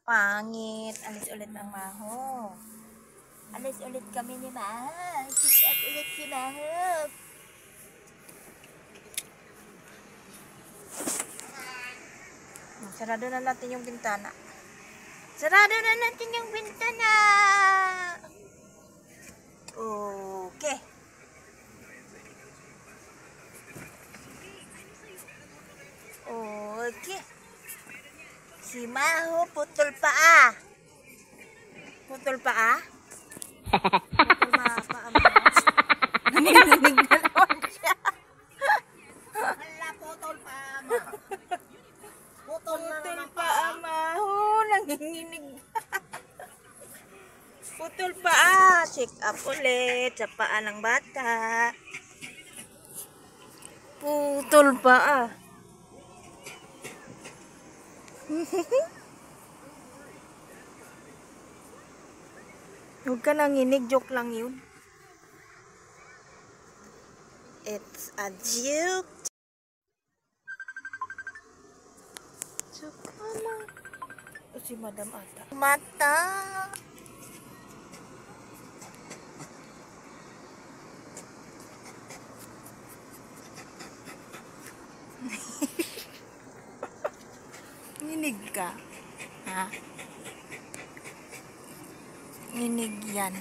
Pangit. Alis ulit ng Maho. Alis ulit kami ni Maho. Check up ulit si Maho. Sarado na natin yung bintana. Sarado na natin yung bintana. Okay. Okay. Si Maho putol paa. Putol paa? Putol paa mo. Nanginginig na naman siya. Hala, putol paa mo. Putol Paa, Maho. Nanginginig. Putol paa. Check up ulit sa paa ng bata. Putol paa. Huwag ka nanginig, joke lang yun. It's a joke. Joke lang. Si Madam ata. Mata. Nginig ka. Ha? Nginig yan.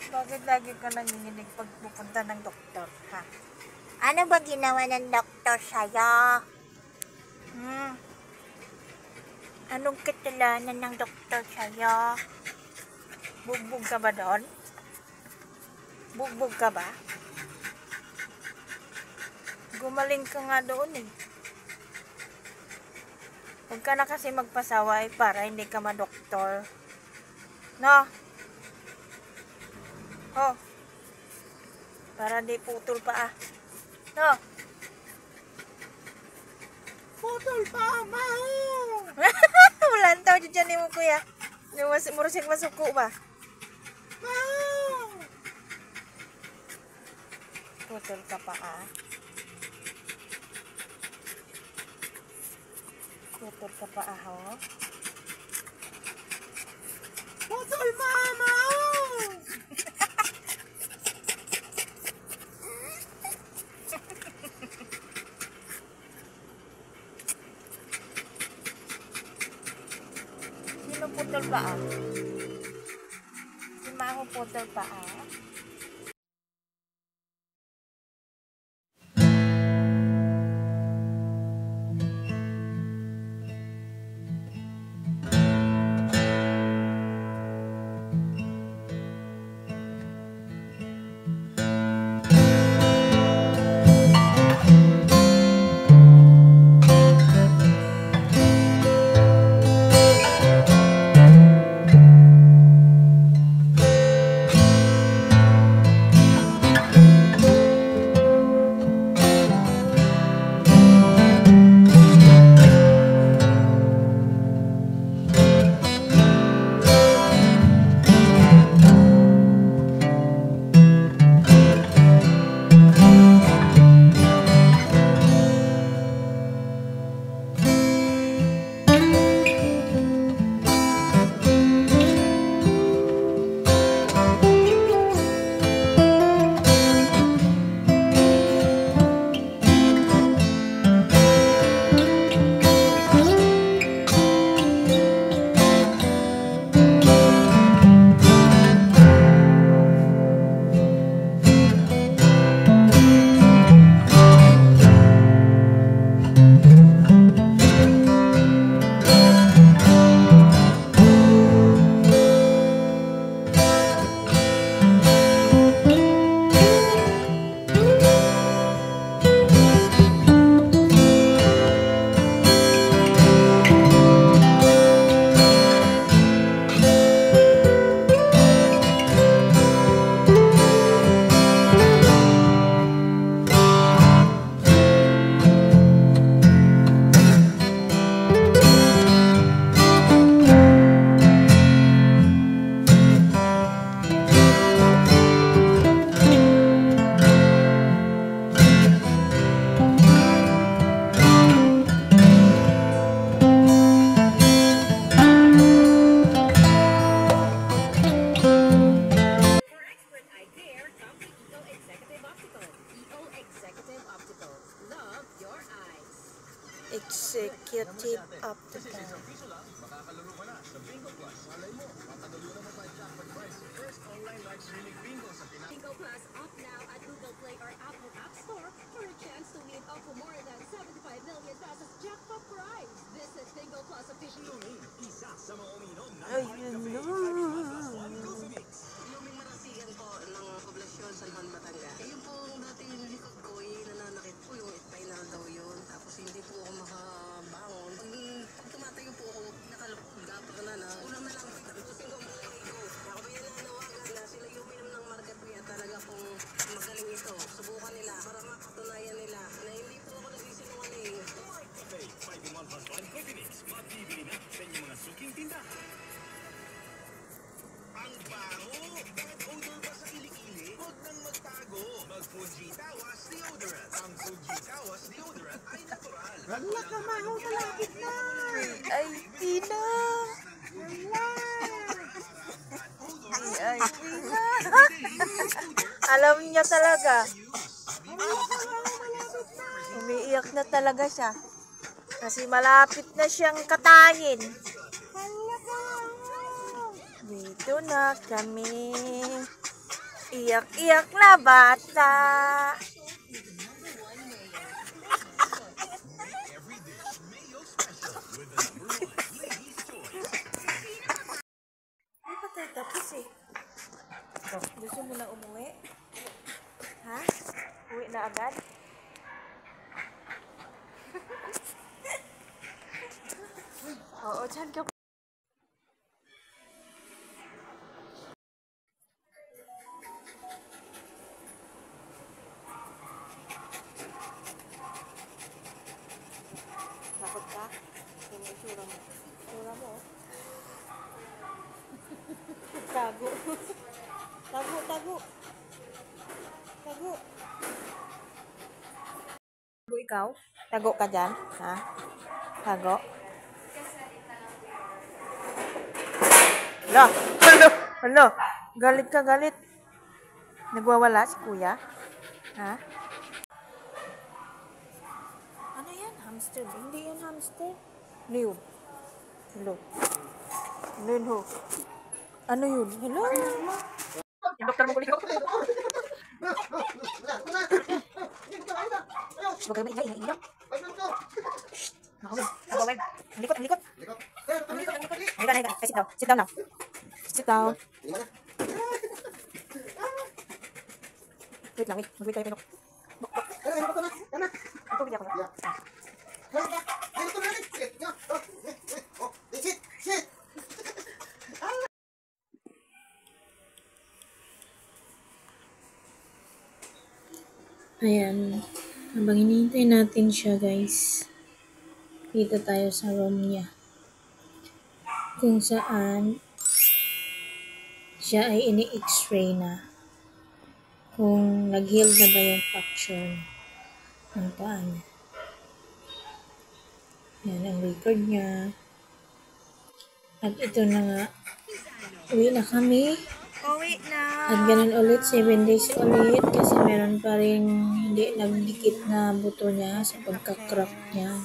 Bakit lagi ka nanginginig pag pupunta ng doktor, ha? Ano ba ginawa ng doktor sa'yo? Anong kasalanan ng doktor sa'yo? Bugbog ka ba doon? Bugbog ka ba? Gumaling ka nga doon eh. Huwag ka na kasi magpasaway para hindi ka ma-doktor. No? Oh. Para di putol pa. No. Putol paa, Maho. Wala ang tao dyan mo, kuya. Murusik masuko ba? Maho. Putol ka pa, Putol ka pa, ho? Putol paa, Maho. Sino putol pa, Si Maho putol pa, Sip up to time. Bingo Plus up now at Google Play or Apple App Store for a chance to win up to more than 75 million pesos jackpot prize. Visit Bingo Plus official. Ayun na. Luming marasigan po ng poblasyon sa San Batangas. Yung pong dating likod ko, nananakit po yung spinal daw yun. Tapos hindi po ako makabangon. Pag tumatayo po ako, nakalapod, gapang na. Ulam na lang, tapusin ko ang buhay ko. Ako po yung nanawagan na sila yung uminom ng market kaya talaga pong magaling ito. Subukan nila para mapatunayan nila na hindi po ako nagsisinungaling. Ang bango! Bad odor ba sa kilikili? Huwag nang magtago. Mag-Fuji Tawas Deodorant. Ang Fuji Tawas Deodorant ay natural. Wala ka maho, malapit na. Ay, Tina. Ay, Tina. Alam niya talaga. Umiiyak na talaga siya. Kasi malapit na siyang katayin. Dito na kami. Iyak-iyak na bata. Ay, patay tapos eh. Gusto mo na umuwi? Ha? Uwi na agad? Oo, dyan ka. Takot ka? Yung itsura mo. Itsura mo, oh. Tago. Tago, tago. Tago. Tago ikaw? Tago ka dyan? Ha? Tago? Hala! Hala! Hala! Galit ka, galit. Nagwawala si kuya? Ha? Ano yan? Hamster ba? Hindi yan hamster. Ano yun? Hello? Ano yun ho? Ano yun? Hello? Yung doktor mo kulit ko. Huwag kayo maingay-ingay. Ako, ako, wag. Ang likot, ang likot. Ang likot, ang likot. Halika, halika. Ay, sit down. Sit down now. Sit down. Wait lang, wait. Mag-wait tayo, Pinok. Ako, bigyan ko na. Ayan, habang hinihintay natin siya guys, dito tayo sa room niya. Kung saan siya ay ini-x-ray na. Kung nag-heal na ba yung fracture ng paa niya. Yan ang record niya. At ito na nga, uwi na kami. Uwi na. At ganun ulit, 7 days ulit kasi meron pa rin hindi nagdikit na buto niya sa pagka-crack niya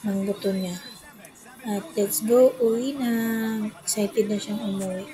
ng buto niya. At let's go, uwi na. Excited na siyang umuwi.